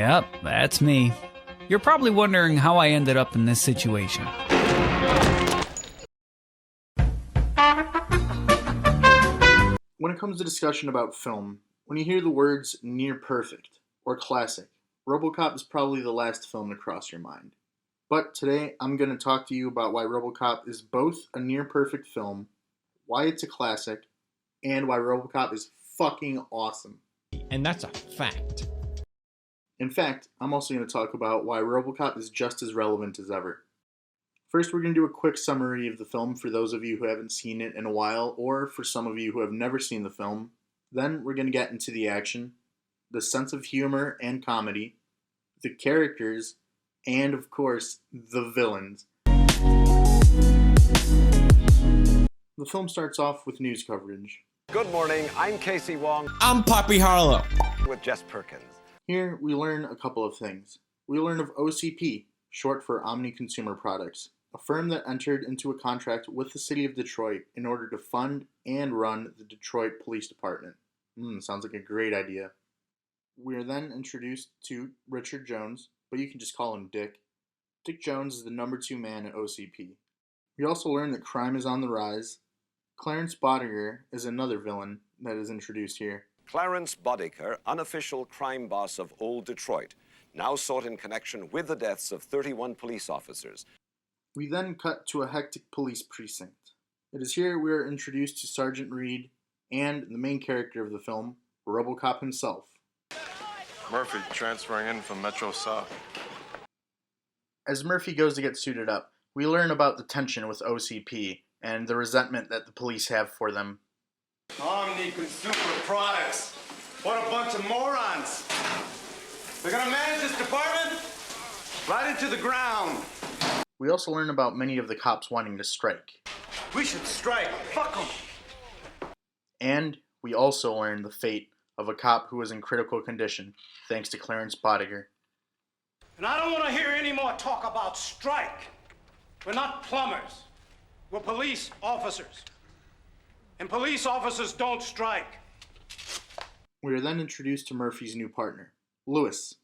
Yep, that's me. You're probably wondering how I ended up in this situation. When it comes to discussion about film, when you hear the words near perfect or classic, Robocop is probably the last film to cross your mind. But today I'm going to talk to you about why Robocop is both a near perfect film, why it's a classic, and why Robocop is fucking awesome. And that's a fact. In fact, I'm also going to talk about why Robocop is just as relevant as ever. First, we're going to do a quick summary of the film for those of you who haven't seen it in a while, or for some of you who have never seen the film. Then we're going to get into the action, the sense of humor and comedy, the characters, and of course, the villains. The film starts off with news coverage. Good morning, I'm Casey Wong. I'm Poppy Harlow. With Jess Perkins. Here, we learn a couple of things. We learn of OCP, short for Omni Consumer Products, a firm that entered into a contract with the city of Detroit in order to fund and run the Detroit Police Department. Sounds like a great idea. We are then introduced to Richard Jones, but you can just call him Dick. Dick Jones is the number 2 man at OCP. We also learn that crime is on the rise. Clarence Bodiger is another villain that is introduced here. Clarence Bodiger, unofficial crime boss of Old Detroit, now sought in connection with the deaths of 31 police officers. We then cut to a hectic police precinct. It is here we are introduced to Sergeant Reed and the main character of the film, Robocop himself. Murphy, transferring in from Metro South. As Murphy goes to get suited up, we learn about the tension with OCP and the resentment that the police have for them. Omni Consumer Products. What a bunch of morons. They're gonna manage this department right into the ground. We also learn about many of the cops wanting to strike. We should strike. Fuck them. And we also learn the fate of a cop who was in critical condition, thanks to Clarence Bodiger. And I don't want to hear any more talk about strike. We're not plumbers. We're police officers. And police officers don't strike. We are then introduced to Murphy's new partner, Lewis.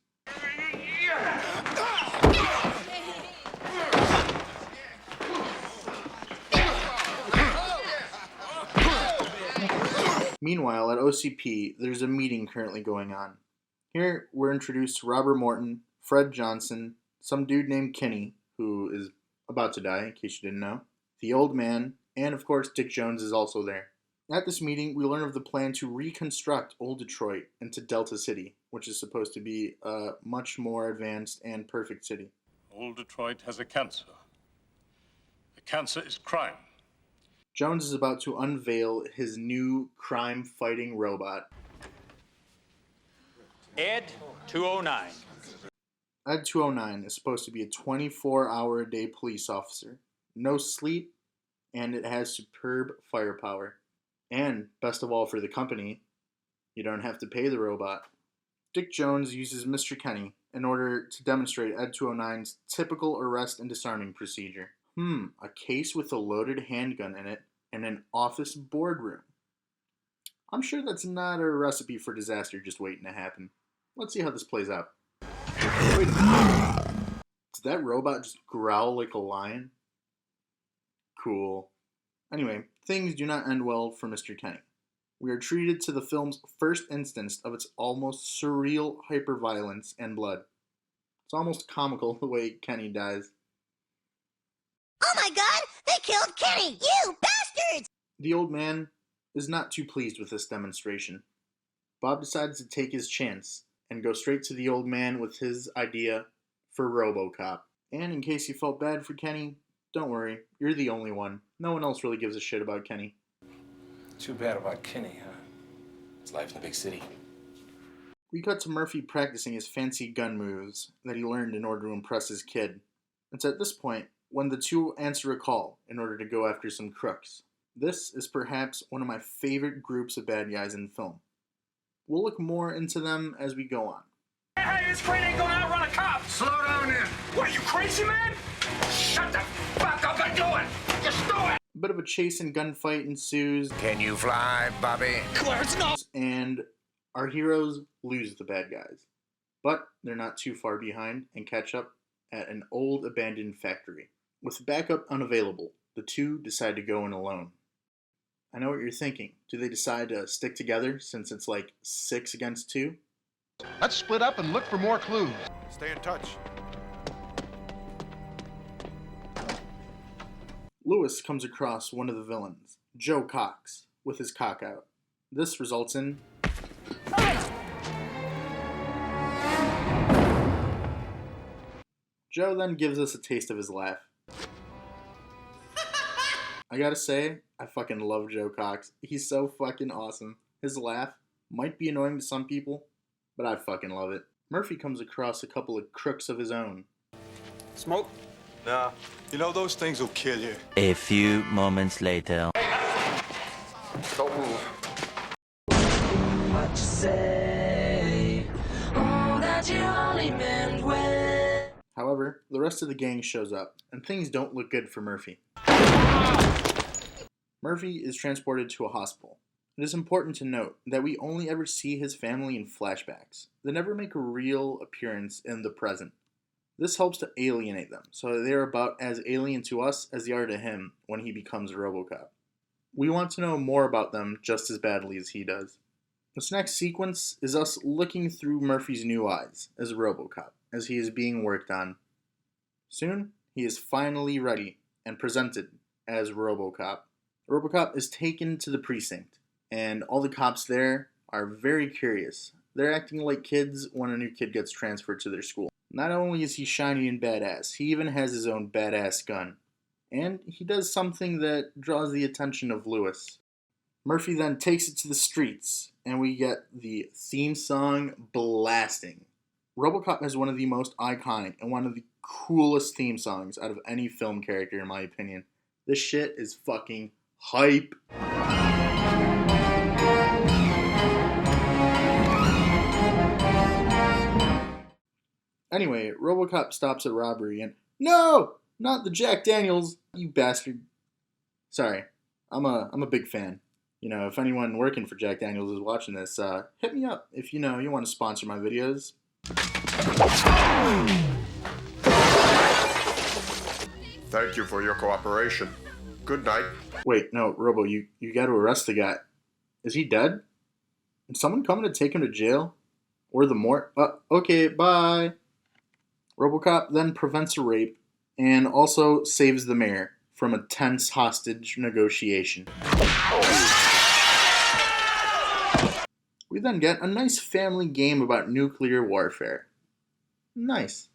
Meanwhile, at OCP, there's a meeting currently going on. Here, we're introduced to Robert Morton, Fred Johnson, some dude named Kenny, who is about to die, in case you didn't know, the old man, and of course, Dick Jones is also there. At this meeting, we learn of the plan to reconstruct Old Detroit into Delta City, which is supposed to be a much more advanced and perfect city. Old Detroit has a cancer. The cancer is crime. Jones is about to unveil his new crime-fighting robot. Ed 209. Ed 209 is supposed to be a 24-hour-a-day police officer. No sleep, and it has superb firepower. And, best of all for the company, you don't have to pay the robot. Dick Jones uses Mr. Kenny in order to demonstrate Ed 209's typical arrest and disarming procedure. A case with a loaded handgun in it and an office boardroom. I'm sure that's not a recipe for disaster just waiting to happen. Let's see how this plays out. Wait, did that robot just growl like a lion? Cool. Anyway, things do not end well for Mr. Kenny. We are treated to the film's first instance of its almost surreal hyperviolence and blood. It's almost comical the way Kenny dies. Oh my god! They killed Kenny! You bastards! The old man is not too pleased with this demonstration. Bob decides to take his chance and go straight to the old man with his idea for Robocop. And in case you felt bad for Kenny, don't worry, you're the only one. No one else really gives a shit about Kenny. Too bad about Kenny, huh? His life in the big city. We cut to Murphy practicing his fancy gun moves that he learned in order to impress his kid. It's at this point when the two answer a call in order to go after some crooks. This is perhaps one of my favorite groups of bad guys in film. We'll look more into them as we go on. Hey, this train ain't gonna outrun a cop! Slow down then! What, are you crazy, man? Shut the fuck up and do it! Just do it! A bit of a chase and gunfight ensues. Can you fly, Bobby? Clarence, no! And our heroes lose the bad guys. But they're not too far behind and catch up at an old abandoned factory. With backup unavailable, the two decide to go in alone. I know what you're thinking. Do they decide to stick together since it's like 6 against 2? Let's split up and look for more clues. Stay in touch. Lewis comes across one of the villains, Joe Cox, with his cock out. This results in Joe then gives us a taste of his laugh. I gotta say, I fucking love Joe Cox. He's so fucking awesome. His laugh might be annoying to some people, but I fucking love it. Murphy comes across a couple of crooks of his own. Smoke? Nah. You know those things will kill you. A few moments later. Don't move. What you say? Oh, that you only meant well. However, the rest of the gang shows up, and things don't look good for Murphy. Murphy is transported to a hospital. It is important to note that we only ever see his family in flashbacks. They never make a real appearance in the present. This helps to alienate them, so they are about as alien to us as they are to him when he becomes Robocop. We want to know more about them just as badly as he does. This next sequence is us looking through Murphy's new eyes as Robocop, as he is being worked on. Soon, he is finally ready and presented as Robocop. Robocop is taken to the precinct, and all the cops there are very curious. They're acting like kids when a new kid gets transferred to their school. Not only is he shiny and badass, he even has his own badass gun. And he does something that draws the attention of Lewis. Murphy then takes it to the streets, and we get the theme song blasting. Robocop has one of the most iconic and one of the coolest theme songs out of any film character, in my opinion. This shit is fucking hype. Anyway, Robocop stops a robbery and no, not the Jack Daniels, you bastard. Sorry, I'm a big fan. You know, if anyone working for Jack Daniels is watching this, hit me up if you want to sponsor my videos. Thank you for your cooperation. Good night. Wait, no, Robo, you got to arrest the guy. Is he dead? Is someone coming to take him to jail? Or the morgue? Okay, bye. Robocop then prevents a rape and also saves the mayor from a tense hostage negotiation. We then get a nice family game about nuclear warfare. Nice.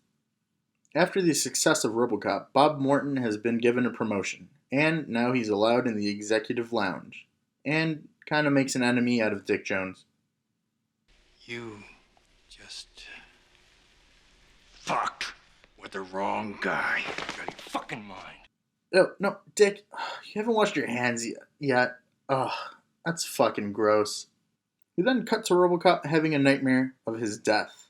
After the success of Robocop, Bob Morton has been given a promotion, and now he's allowed in the executive lounge, and kind of makes an enemy out of Dick Jones. You just fucked with the wrong guy. You got your fucking mind. Oh, no, Dick, you haven't washed your hands yet. Ugh, that's fucking gross. We then cut to Robocop having a nightmare of his death.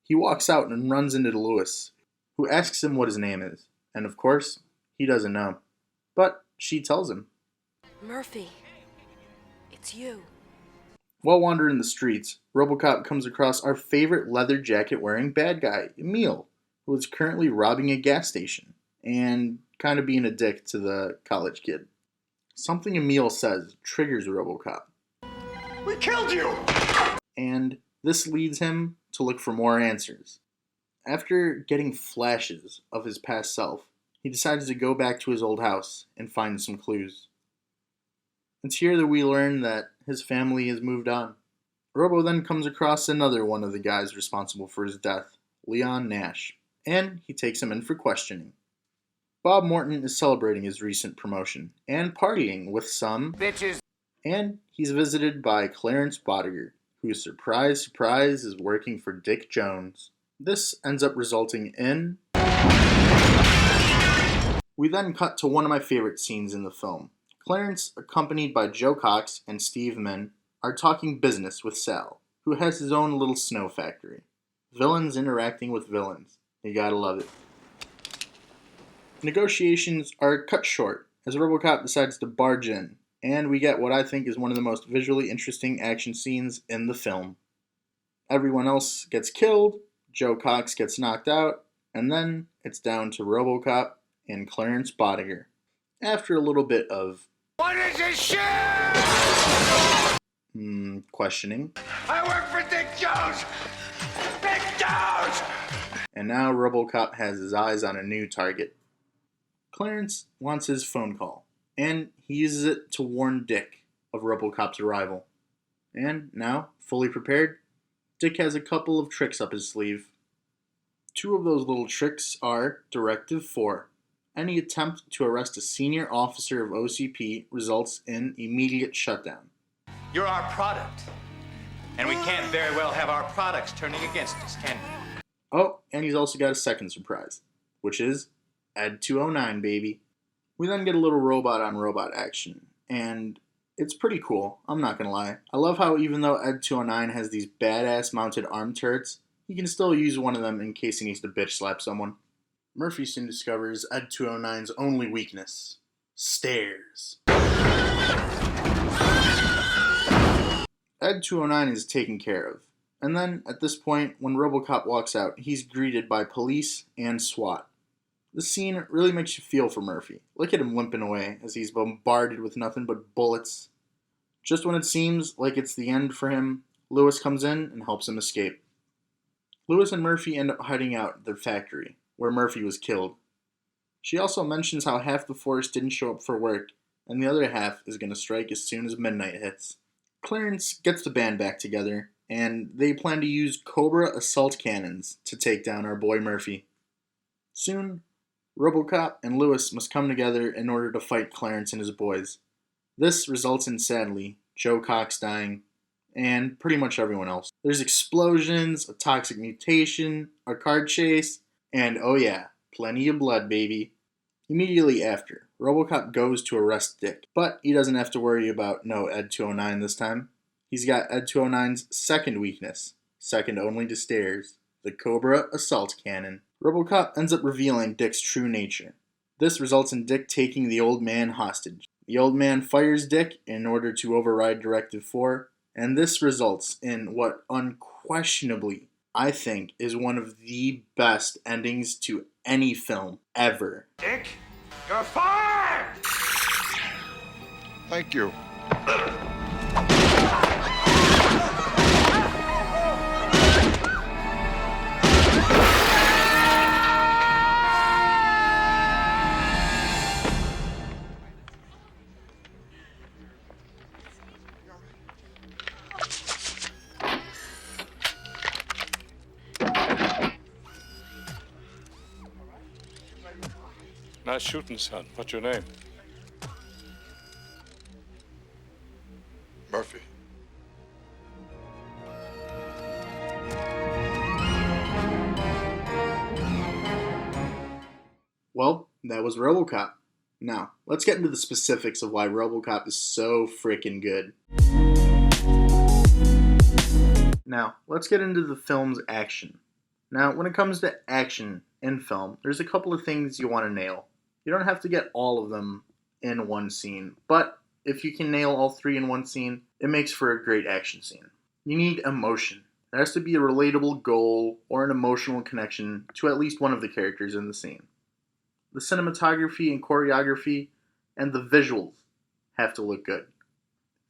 He walks out and runs into Lewis, who asks him what his name is. And of course, he doesn't know. But she tells him. Murphy, it's you. While wandering the streets, Robocop comes across our favorite leather jacket wearing bad guy, Emil, who is currently robbing a gas station and kind of being a dick to the college kid. Something Emil says triggers Robocop. We killed you! And this leads him to look for more answers. After getting flashes of his past self, he decides to go back to his old house and find some clues. It's here that we learn that his family has moved on. Robo then comes across another one of the guys responsible for his death, Leon Nash, and he takes him in for questioning. Bob Morton is celebrating his recent promotion and partying with some bitches. And he's visited by Clarence Bodiger, who, surprise, surprise, is working for Dick Jones. This ends up resulting in... We then cut to one of my favorite scenes in the film. Clarence, accompanied by Joe Cox and Steve Min, are talking business with Sal, who has his own little snow factory. Villains interacting with villains. You gotta love it. Negotiations are cut short as Robocop decides to barge in, and we get what I think is one of the most visually interesting action scenes in the film. Everyone else gets killed, Joe Cox gets knocked out, and then it's down to Robocop and Clarence Bodiger. After a little bit of What is this shit? questioning. I work for Dick Jones! Dick Jones! And now Robocop has his eyes on a new target. Clarence wants his phone call, and he uses it to warn Dick of Robocop's arrival. And now, fully prepared, Dick has a couple of tricks up his sleeve. Two of those little tricks are Directive 4. Any attempt to arrest a senior officer of OCP results in immediate shutdown. You're our product. And we can't very well have our products turning against us, can we? Oh, and he's also got a second surprise, which is Ed 209, baby. We then get a little robot on robot action, and it's pretty cool, I'm not gonna lie. I love how even though Ed 209 has these badass mounted arm turrets, he can still use one of them in case he needs to bitch slap someone. Murphy soon discovers Ed 209's only weakness: stairs. Ed 209 is taken care of. And then, at this point, when Robocop walks out, he's greeted by police and SWAT. This scene really makes you feel for Murphy. Look at him limping away as he's bombarded with nothing but bullets. Just when it seems like it's the end for him, Lewis comes in and helps him escape. Lewis and Murphy end up hiding out at their factory, where Murphy was killed. She also mentions how half the force didn't show up for work, and the other half is going to strike as soon as midnight hits. Clarence gets the band back together, and they plan to use Cobra assault cannons to take down our boy Murphy. Soon, Robocop and Lewis must come together in order to fight Clarence and his boys. This results in, sadly, Joe Cox dying, and pretty much everyone else. There's explosions, a toxic mutation, a car chase, and oh yeah, plenty of blood, baby. Immediately after, Robocop goes to arrest Dick, but he doesn't have to worry about no Ed 209 this time. He's got Ed 209's second weakness, second only to stairs, the Cobra assault cannon. Robocop ends up revealing Dick's true nature. This results in Dick taking the old man hostage. The old man fires Dick in order to override Directive 4, and this results in what unquestionably I think is one of the best endings to any film ever. Dick, you're fired! Thank you. Nice shooting, son. What's your name? Murphy. Well, that was Robocop. Now, let's get into the specifics of why Robocop is so freaking good. Now, let's get into the film's action. Now, when it comes to action in film, there's a couple of things you want to nail. You don't have to get all of them in one scene, but if you can nail all three in one scene, it makes for a great action scene. You need emotion. There has to be a relatable goal or an emotional connection to at least one of the characters in the scene. The cinematography and choreography and the visuals have to look good.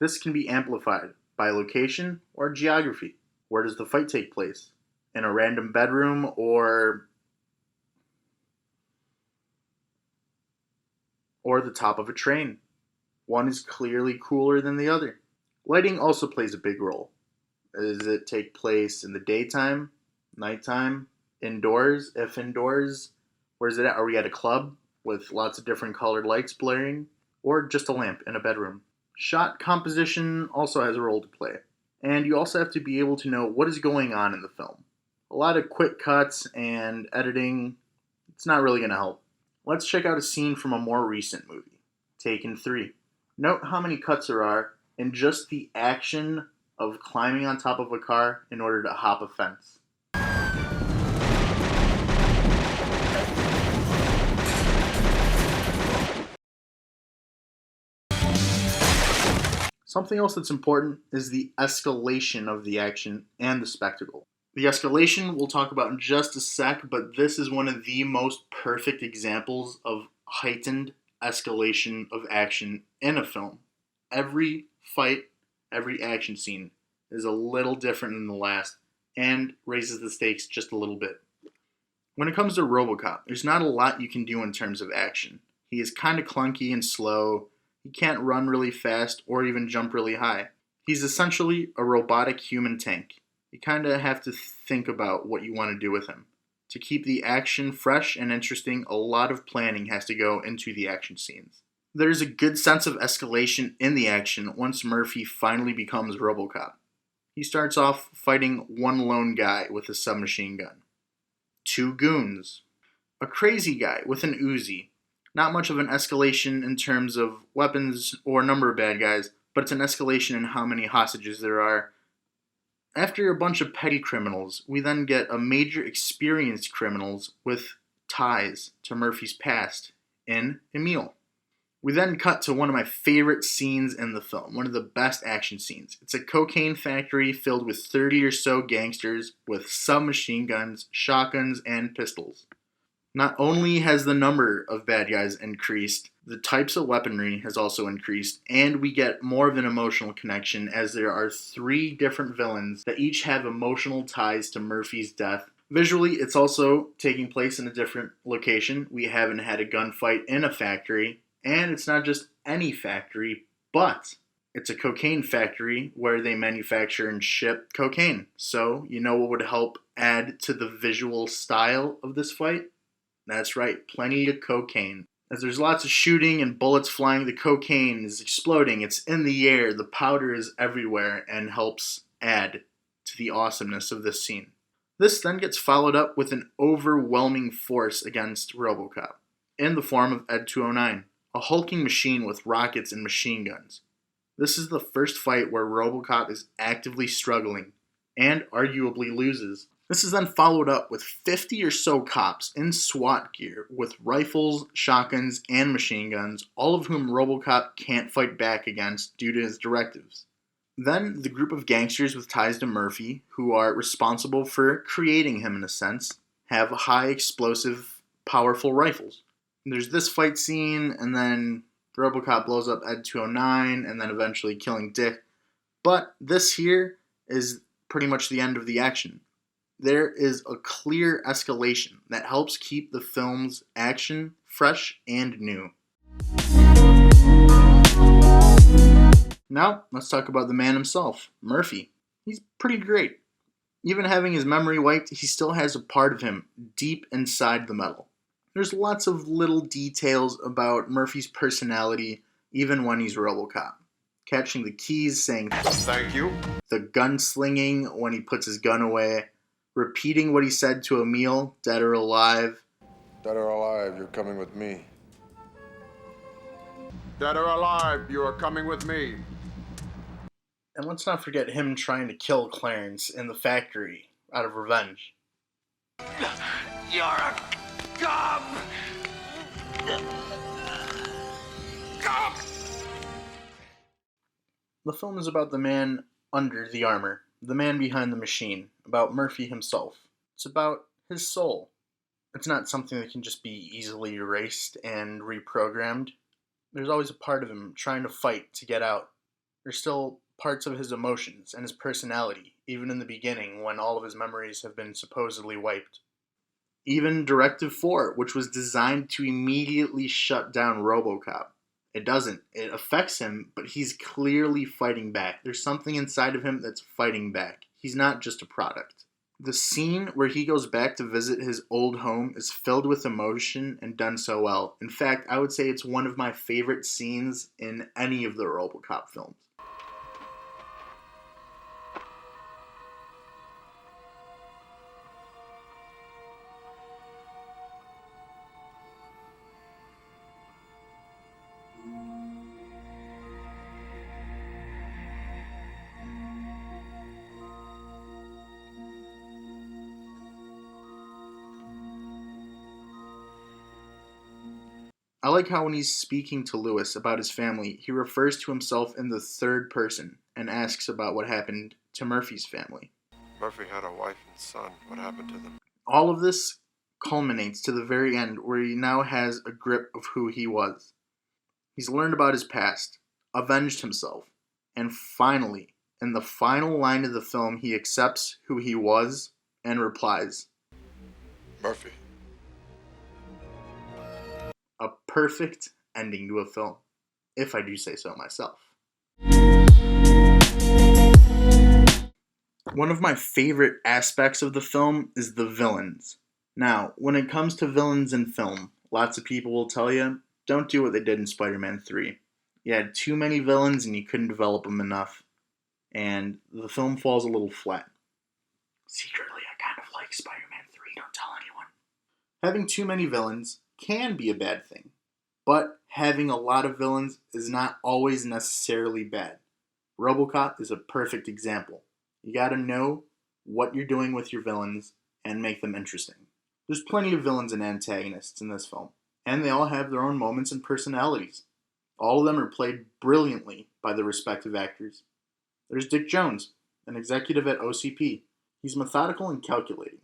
This can be amplified by location or geography. Where does the fight take place? In a random bedroom or the top of a train? One is clearly cooler than the other. Lighting also plays a big role. Does it take place in the daytime, nighttime, indoors? If indoors, where's it at? Are we at a club with lots of different colored lights blaring? Or just a lamp in a bedroom? Shot composition also has a role to play. And you also have to be able to know what is going on in the film. A lot of quick cuts and editing, it's not really going to help. Let's check out a scene from a more recent movie, Taken 3. Note how many cuts there are in just the action of climbing on top of a car in order to hop a fence. Something else that's important is the escalation of the action and the spectacle. The escalation we'll talk about in just a sec, but this is one of the most perfect examples of heightened escalation of action in a film. Every fight, every action scene is a little different than the last and raises the stakes just a little bit. When it comes to Robocop, there's not a lot you can do in terms of action. He is kind of clunky and slow. He can't run really fast or even jump really high. He's essentially a robotic human tank. You kind of have to think about what you want to do with him. To keep the action fresh and interesting, a lot of planning has to go into the action scenes. There's a good sense of escalation in the action once Murphy finally becomes Robocop. He starts off fighting one lone guy with a submachine gun, 2 goons, a crazy guy with an Uzi. Not much of an escalation in terms of weapons or number of bad guys, but it's an escalation in how many hostages there are. After a bunch of petty criminals, we then get a major experienced criminals with ties to Murphy's past in Emil. We then cut to one of my favorite scenes in the film, one of the best action scenes. It's a cocaine factory filled with 30 or so gangsters with submachine guns, shotguns, and pistols. Not only has the number of bad guys increased, the types of weaponry has also increased, and we get more of an emotional connection as there are 3 different villains that each have emotional ties to Murphy's death. Visually, it's also taking place in a different location. We haven't had a gunfight in a factory, and it's not just any factory, but it's a cocaine factory where they manufacture and ship cocaine. So, you know what would help add to the visual style of this fight? That's right, plenty of cocaine. As there's lots of shooting and bullets flying, the cocaine is exploding, it's in the air, the powder is everywhere, and helps add to the awesomeness of this scene. This then gets followed up with an overwhelming force against Robocop, in the form of Ed 209, a hulking machine with rockets and machine guns. This is the first fight where Robocop is actively struggling, and arguably loses. This is then followed up with 50 or so cops in SWAT gear with rifles, shotguns, and machine guns, all of whom Robocop can't fight back against due to his directives. Then the group of gangsters with ties to Murphy, who are responsible for creating him in a sense, have high explosive, powerful rifles. There's this fight scene, and then Robocop blows up Ed 209, and then eventually killing Dick. But this here is pretty much the end of the action. There is a clear escalation that helps keep the film's action fresh and new. Now, let's talk about the man himself, Murphy. He's pretty great. Even having his memory wiped, he still has a part of him deep inside the metal. There's lots of little details about Murphy's personality, even when he's Robocop. Catching the keys, saying "Thank you." The gunslinging when he puts his gun away. Repeating what he said to Emil, dead or alive. Dead or alive, you're coming with me. Dead or alive, you are coming with me. And let's not forget him trying to kill Clarence in the factory out of revenge. You're a gum! Gum! The film is about the man under the armor, the man behind the machine, about Murphy himself. It's about his soul. It's not something that can just be easily erased and reprogrammed. There's always a part of him trying to fight to get out. There's still parts of his emotions and his personality, even in the beginning when all of his memories have been supposedly wiped. Even Directive 4, which was designed to immediately shut down Robocop. It doesn't. It affects him, but he's clearly fighting back. There's something inside of him that's fighting back. He's not just a product. The scene where he goes back to visit his old home is filled with emotion and done so well. In fact, I would say it's one of my favorite scenes in any of the Robocop films. I like how when he's speaking to Lewis about his family, he refers to himself in the third person and asks about what happened to Murphy's family. Murphy had a wife and son. What happened to them? All of this culminates to the very end where he now has a grip of who he was. He's learned about his past, avenged himself, and finally, in the final line of the film, he accepts who he was and replies, Murphy. A perfect ending to a film, if I do say so myself. One of my favorite aspects of the film is the villains. Now, when it comes to villains in film, lots of people will tell you, don't do what they did in Spider-Man 3. You had too many villains and you couldn't develop them enough, and the film falls a little flat. Secretly, I kind of like Spider-Man 3, don't tell anyone. Having too many villains can be a bad thing, but having a lot of villains is not always necessarily bad. Robocop is a perfect example. You gotta know what you're doing with your villains and make them interesting. There's plenty of villains and antagonists in this film, and they all have their own moments and personalities. All of them are played brilliantly by the respective actors. There's Dick Jones, an executive at OCP. He's methodical and calculating.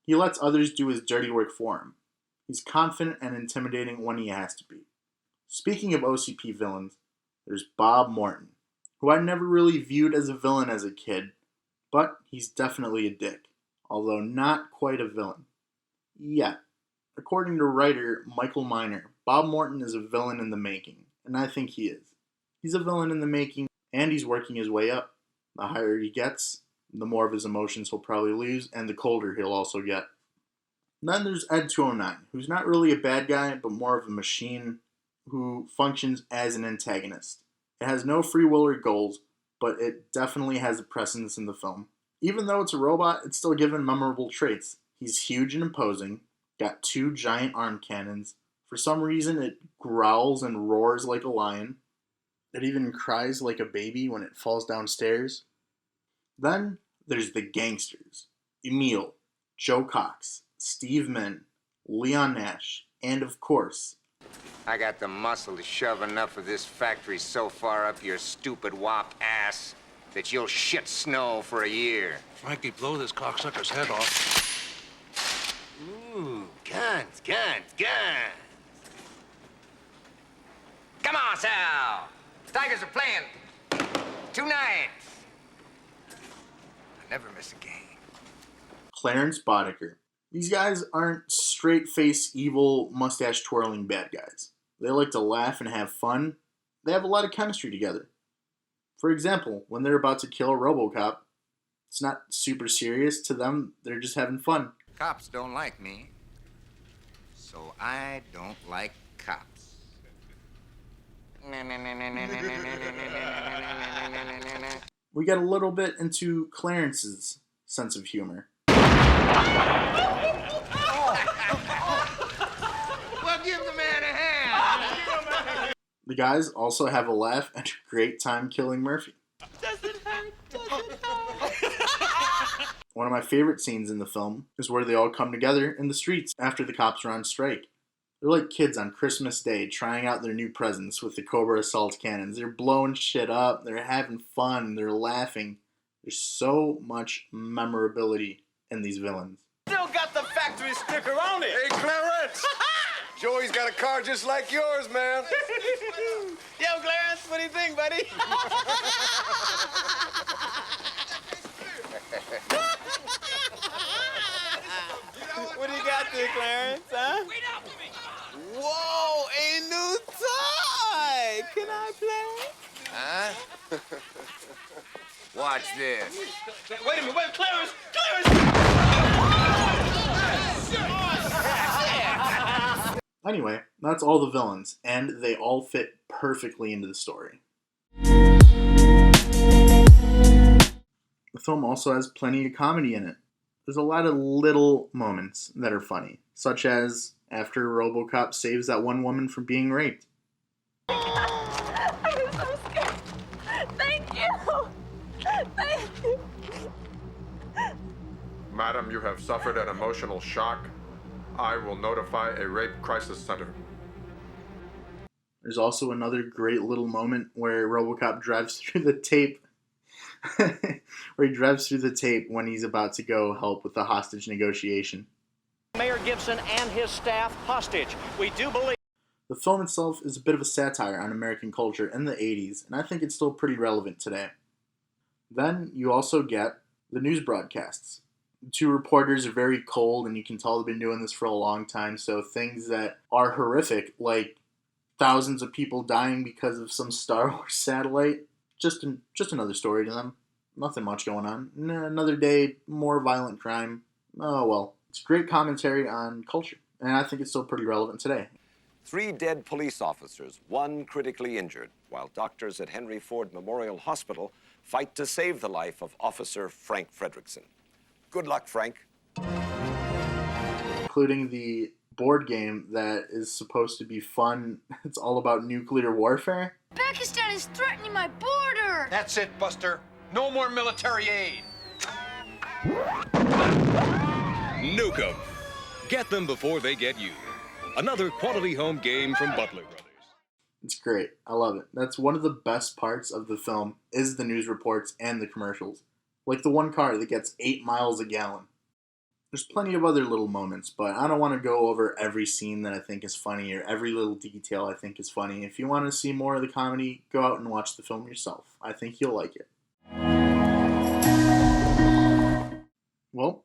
He lets others do his dirty work for him. He's confident and intimidating when he has to be. Speaking of OCP villains, there's Bob Morton, who I never really viewed as a villain as a kid, but he's definitely a dick, although not quite a villain. Yet, according to writer Michael Miner, Bob Morton is a villain in the making, and I think he is. He's a villain in the making, and he's working his way up. The higher he gets, the more of his emotions he'll probably lose, and the colder he'll also get. And then there's Ed 209, who's not really a bad guy, but more of a machine who functions as an antagonist. It has no free will or goals, but it definitely has a presence in the film. Even though it's a robot, it's still given memorable traits. He's huge and imposing, got 2 giant arm cannons. For some reason, it growls and roars like a lion. It even cries like a baby when it falls downstairs. Then there's the gangsters. Emil, Joe Cox, Steve Min, Leon Nash, and of course, I got the muscle to shove enough of this factory so far up your stupid wop ass that you'll shit snow for a year. Frankie, blow this cocksucker's head off. Ooh, guns, guns, guns. Come on, Sal. Tigers are playing tonight. I never miss a game. Clarence Boddicker. These guys aren't straight-faced, evil, mustache-twirling bad guys. They like to laugh and have fun. They have a lot of chemistry together. For example, when they're about to kill Robocop, it's not super serious to them, they're just having fun. Cops don't like me, so I don't like cops. We get a little bit into Clarence's sense of humor. Well, give the man a hand. The guys also have a laugh and a great time killing Murphy. Does it hurt? Does it hurt? One of my favorite scenes in the film is where they all come together in the streets after the cops are on strike. They're like kids on Christmas Day trying out their new presents with the Cobra assault cannons. They're blowing shit up, they're having fun, they're laughing. There's so much memorability in these villains. Still got the factory sticker on it. Hey, Clarence. Joey's got a car just like yours, man. Yo, Clarence, what do you think, buddy? What do you got there, Clarence, huh? Whoa, a new toy! Can I play? Huh? Watch this. Wait a minute, wait, Clarence! Clarence! Anyway, that's all the villains, and they all fit perfectly into the story. The film also has plenty of comedy in it. There's a lot of little moments that are funny, such as after Robocop saves that one woman from being raped. I was so scared. Thank you. Thank you. Madam, you have suffered an emotional shock. I will notify a rape crisis center. There's also another great little moment where Robocop drives through the tape where he drives through the tape when he's about to go help with the hostage negotiation. Mayor Gibson and his staff hostage. We do believe... The film itself is a bit of a satire on American culture in the 80s, and I think it's still pretty relevant today. Then you also get the news broadcasts. The two reporters are very cold, and you can tell they've been doing this for a long time, so things that are horrific, like thousands of people dying because of some Star Wars satellite, just another story to them. Nothing much going on. Another day, more violent crime. Oh well. It's great commentary on culture, and I think it's still pretty relevant today. 3 dead police officers, 1 critically injured, while doctors at Henry Ford Memorial Hospital fight to save the life of Officer Frank Fredrickson. Good luck, Frank. Including the board game that is supposed to be fun. It's all about nuclear warfare. Pakistan is threatening my border! That's it, Buster. No more military aid. Nuke 'em. Get them before they get you. Another quality home game from Butler Brothers. It's great. I love it. That's one of the best parts of the film is the news reports and the commercials. Like the one car that gets 8 miles a gallon. There's plenty of other little moments, but I don't want to go over every scene that I think is funny or every little detail I think is funny. If you want to see more of the comedy, go out and watch the film yourself. I think you'll like it. Well,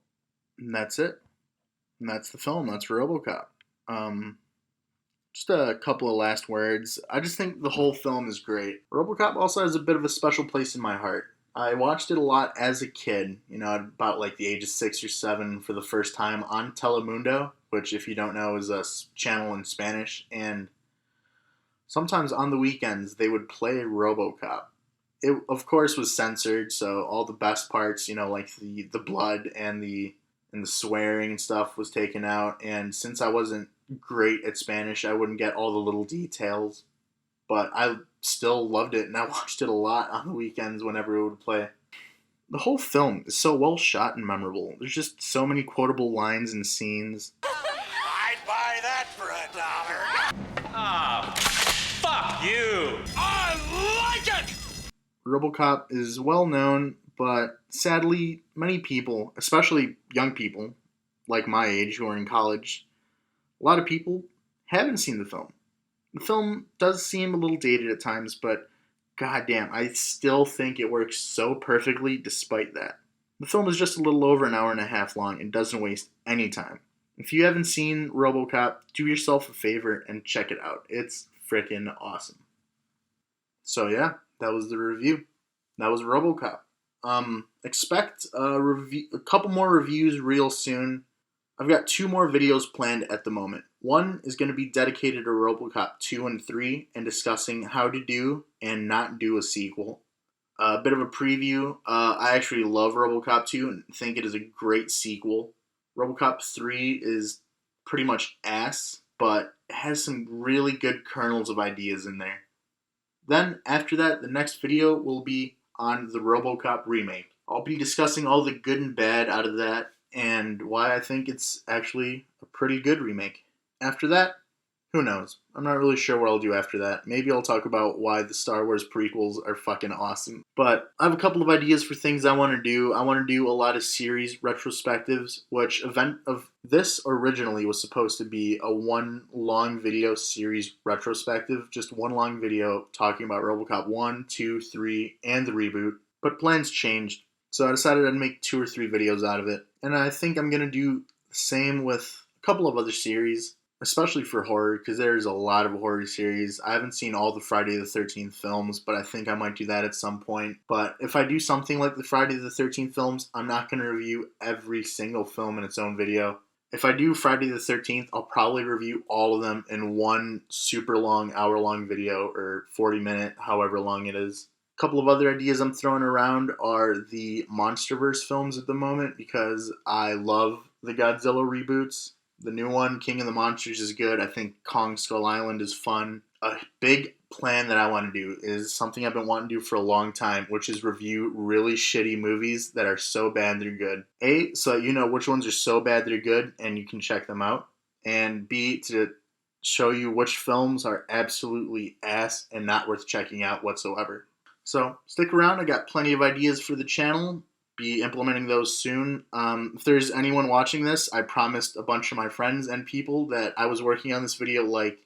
and that's it. And that's the film. That's Robocop. Just a couple of last words. I just think the whole film is great. Robocop also has a bit of a special place in my heart. I watched it a lot as a kid, at about like the age of 6 or 7 for the first time on Telemundo, which if you don't know is a channel in Spanish, and sometimes on the weekends they would play Robocop. It of course was censored, so all the best parts, like the blood and the swearing and stuff was taken out, and since I wasn't great at Spanish, I wouldn't get all the little details, but I still loved it, and I watched it a lot on the weekends whenever it would play. The whole film is so well shot and memorable. There's just so many quotable lines and scenes. I'd buy that for $1. Ah, fuck you! I like it! Robocop is well known, but sadly, many people, especially young people, like my age who are in college, a lot of people haven't seen the film. The film does seem a little dated at times, but goddamn, I still think it works so perfectly despite that. The film is just a little over an hour and a half long and doesn't waste any time. If you haven't seen Robocop, do yourself a favor and check it out. It's freaking awesome. So yeah, that was the review. That was Robocop. Expect a couple more reviews real soon. I've got 2 more videos planned at the moment. One is going to be dedicated to Robocop 2 and 3 and discussing how to do and not do a sequel. A bit of a preview. I actually love Robocop 2 and think it is a great sequel. Robocop 3 is pretty much ass, but it has some really good kernels of ideas in there. Then, after that, the next video will be on the Robocop remake. I'll be discussing all the good and bad out of that and why I think it's actually a pretty good remake. After that, who knows? I'm not really sure what I'll do after that. Maybe I'll talk about why the Star Wars prequels are fucking awesome. But I have a couple of ideas for things I want to do. I want to do a lot of series retrospectives, which event of this originally was supposed to be a 1 long video series retrospective, just 1 long video talking about Robocop 1, 2, 3, and the reboot. But plans changed, so I decided I'd make 2 or 3 videos out of it. And I think I'm going to do the same with a couple of other series, especially for horror, because there's a lot of horror series. I haven't seen all the Friday the 13th films, but I think I might do that at some point. But if I do something like the Friday the 13th films, I'm not going to review every single film in its own video. If I do Friday the 13th, I'll probably review all of them in 1 super long, hour-long video, or 40-minute, however long it is. A couple of other ideas I'm throwing around are the MonsterVerse films at the moment, because I love the Godzilla reboots. The new one, King of the Monsters, is good. I think Kong Skull Island is fun. A big plan that I want to do is something I've been wanting to do for a long time, which is review really shitty movies that are so bad they're good. A, so you know which ones are so bad they're good and you can check them out. And B, to show you which films are absolutely ass and not worth checking out whatsoever. So stick around. I got plenty of ideas for the channel. be implementing those soon. If there's anyone watching this, I promised a bunch of my friends and people that I was working on this video like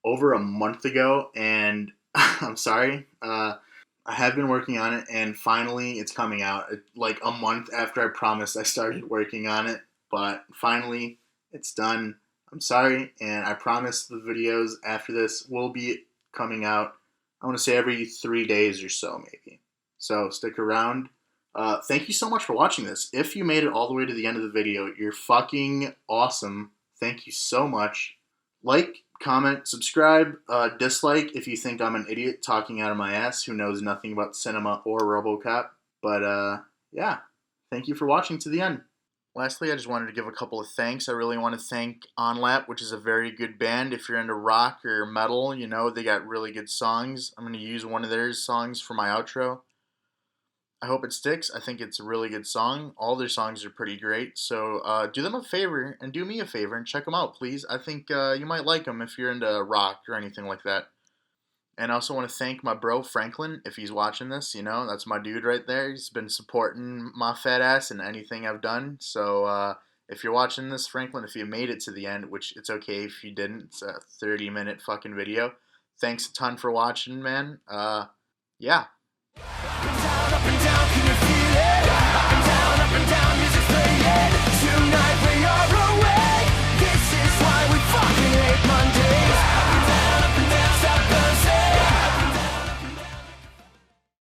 over a month ago, and I'm sorry. I have been working on it, and finally it's coming out. Like a month after I promised I started working on it, but finally it's done. I'm sorry, and I promise the videos after this will be coming out, I want to say every 3 days or so maybe. So stick around. Thank you so much for watching this. If you made it all the way to the end of the video, you're fucking awesome. Thank you so much. Like, comment, subscribe, dislike if you think I'm an idiot talking out of my ass who knows nothing about cinema or Robocop. But yeah, thank you for watching to the end. Lastly, I just wanted to give a couple of thanks. I really want to thank ONLAP, which is a very good band. If you're into rock or metal, you know, they got really good songs. I'm going to use one of their songs for my outro. I hope it sticks. I think it's a really good song. All their songs are pretty great. So do them a favor and do me a favor and check them out, please. I think you might like them if you're into rock or anything like that. And I also want to thank my bro, Franklin, if he's watching this. You know, that's my dude right there. He's been supporting my fat ass in anything I've done. So if you're watching this, Franklin, if you made it to the end, which it's okay if you didn't. It's a 30-minute fucking video. Thanks a ton for watching, man. Yeah. Up and down, can you feel it?